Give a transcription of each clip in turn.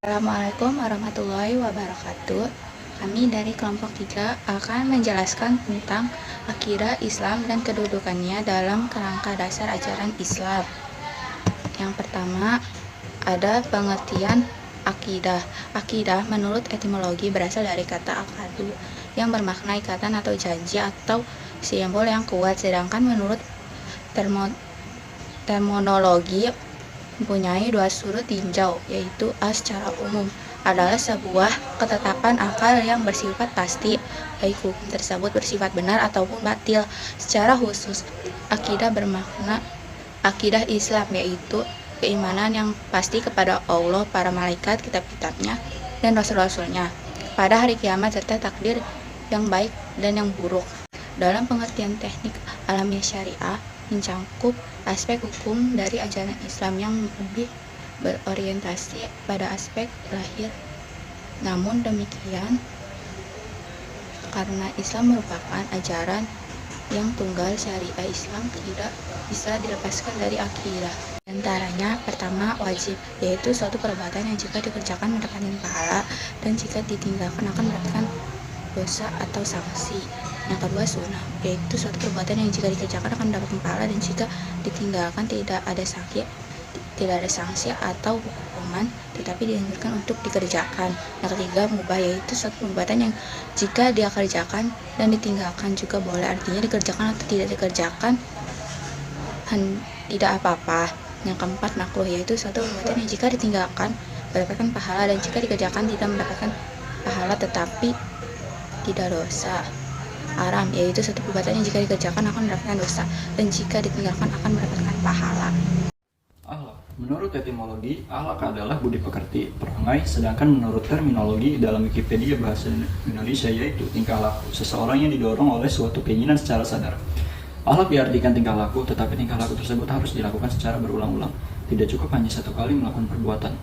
Assalamualaikum warahmatullahi wabarakatuh. Kami dari kelompok 3 akan menjelaskan tentang akidah Islam dan kedudukannya dalam kerangka dasar ajaran Islam. Yang pertama, ada pengertian akidah. Akidah menurut etimologi berasal dari kata akadu yang bermakna ikatan atau janji atau simbol yang kuat, sedangkan menurut terminologi mempunyai dua sudut tinjau, yaitu secara umum adalah sebuah ketetapan akal yang bersifat pasti, baik hukum tersebut bersifat benar ataupun batil. Secara khusus, akidah bermakna akidah Islam, yaitu keimanan yang pasti kepada Allah, para malaikat, kitab-kitabnya, dan rasul-rasulnya, pada hari kiamat, serta takdir yang baik dan yang buruk. Dalam pengertian teknik alamiah syariah, mencakup aspek hukum dari ajaran Islam yang lebih berorientasi pada aspek lahir. Namun demikian, karena Islam merupakan ajaran yang tunggal, syariah Islam tidak bisa dilepaskan dari akidah. Antaranya, pertama, wajib, yaitu suatu perbuatan yang jika dikerjakan mendapatkan pahala dan jika ditinggalkan akan mendapatkan dosa atau sanksi. Yang kedua, sunnah, yaitu suatu perbuatan yang jika dikerjakan akan mendapatkan pahala dan jika ditinggalkan tidak ada sanksi atau hukuman, tetapi dianjurkan untuk dikerjakan. Yang ketiga, mubah, yaitu suatu perbuatan yang jika dia kerjakan dan ditinggalkan juga boleh, artinya dikerjakan atau tidak dikerjakan tidak apa-apa. Yang keempat, makruh, yaitu suatu perbuatan yang jika ditinggalkan mendapatkan pahala dan jika dikerjakan tidak mendapatkan pahala tetapi tidak dosa. Haram, yaitu suatu perbuatan yang jika dikerjakan akan mendapatkan dosa dan jika ditinggalkan akan mendapatkan pahala. Akhlak. Menurut etimologi, akhlak adalah budi pekerti, perangai, sedangkan menurut terminologi dalam Wikipedia Bahasa Indonesia yaitu tingkah laku, seseorang yang didorong oleh suatu keinginan secara sadar. Akhlak diartikan tingkah laku, tetapi tingkah laku tersebut harus dilakukan secara berulang-ulang. Tidak cukup hanya satu kali melakukan perbuatan.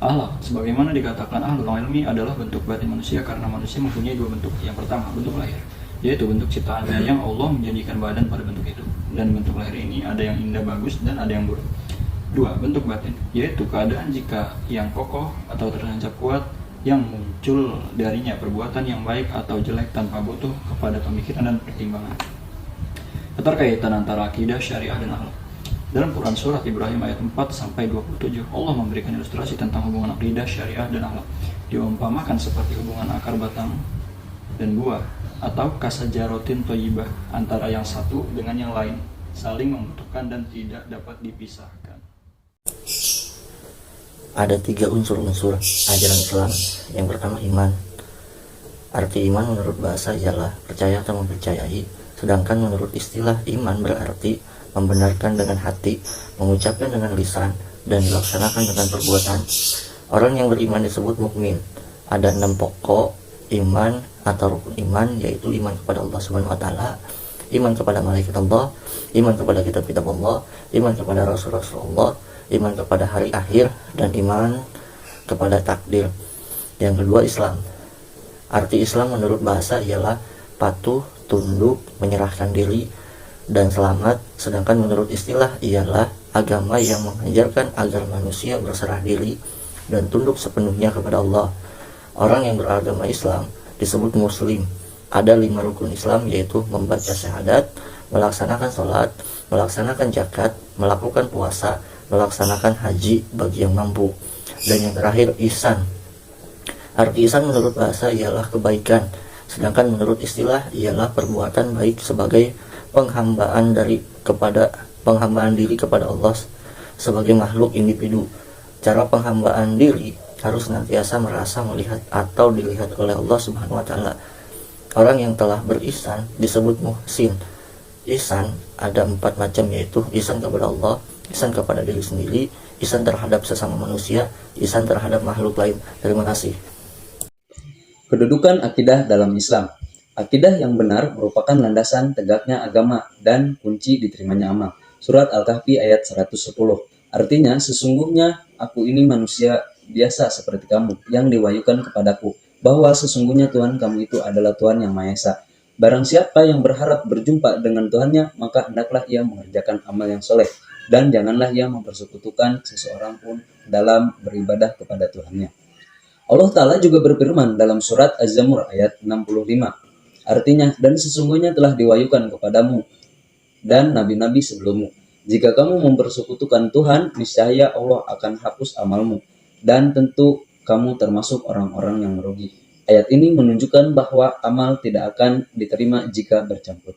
Akhlak, sebagaimana dikatakan ahlul ilmi, adalah bentuk batin manusia karena manusia mempunyai dua bentuk. Yang pertama, bentuk lahir, yaitu bentuk ciptaannya yang Allah menjadikan badan pada bentuk itu. Dan bentuk lahir ini ada yang indah bagus dan ada yang buruk. Dua, bentuk batin, yaitu keadaan jika yang kokoh atau tertancap kuat yang muncul darinya perbuatan yang baik atau jelek tanpa butuh kepada pemikiran dan pertimbangan. Keterkaitan antara akidah, syariah, dan akhlak. Dalam Quran Surat Ibrahim ayat 4-27, Allah memberikan ilustrasi tentang hubungan akidah, syariah, dan akhlak. Diumpamakan seperti hubungan akar batang dan buah, atau kasajarotin toyibah, antara yang satu dengan yang lain, saling membutuhkan dan tidak dapat dipisahkan. Ada 3 unsur-unsur ajaran Islam. Yang pertama, iman. Arti iman menurut bahasa ialah percaya atau mempercayai, sedangkan menurut istilah iman berarti membenarkan dengan hati, mengucapkan dengan lisan, dan dilaksanakan dengan perbuatan. Orang yang beriman disebut mukmin. Ada 6 pokok iman atau rukun iman, yaitu iman kepada Allah Subhanahu wa taala, iman kepada malaikat Allah, iman kepada kitab-kitab Allah, iman kepada rasul-rasul Allah, iman kepada hari akhir, dan iman kepada takdir. Yang kedua, Islam. Arti Islam menurut bahasa ialah patuh, tunduk, menyerahkan diri, dan selamat, sedangkan menurut istilah ialah agama yang mengajarkan agar manusia berserah diri dan tunduk sepenuhnya kepada Allah. Orang yang beragama Islam disebut muslim. Ada 5 rukun Islam, yaitu membaca syahadat, melaksanakan sholat, melaksanakan zakat, melakukan puasa, melaksanakan haji bagi yang mampu, dan yang terakhir ihsan. Arti ihsan menurut bahasa ialah kebaikan, sedangkan menurut istilah ialah perbuatan baik sebagai penghambaan diri kepada Allah sebagai makhluk individu. Cara penghambaan diri harus senantiasa merasa, melihat, atau dilihat oleh Allah Subhanahu wa taala. Orang yang telah berihsan disebut muhsin. Ihsan ada 4 macam, yaitu ihsan kepada Allah, ihsan kepada diri sendiri, ihsan terhadap sesama manusia, ihsan terhadap makhluk lain. Terima kasih. Kedudukan akidah dalam Islam. Akidah yang benar merupakan landasan tegaknya agama dan kunci diterimanya amal. Surat Al-Kahfi ayat 110. Artinya, sesungguhnya aku ini manusia biasa seperti kamu yang diwahyukan kepadaku, bahwa sesungguhnya Tuhan kamu itu adalah Tuhan yang Maha Esa. Barang siapa yang berharap berjumpa dengan Tuhannya, maka hendaklah ia mengerjakan amal yang soleh, dan janganlah ia mempersekutukan seseorang pun dalam beribadah kepada Tuhannya. Allah Ta'ala juga berfirman dalam surat Az-Zamur ayat 65. Artinya, dan sesungguhnya telah diwahyukan kepadamu dan nabi-nabi sebelummu. Jika kamu mempersekutukan Tuhan, niscaya Allah akan hapus amalmu. Dan tentu kamu termasuk orang-orang yang merugi. Ayat ini menunjukkan bahwa amal tidak akan diterima jika bercampur.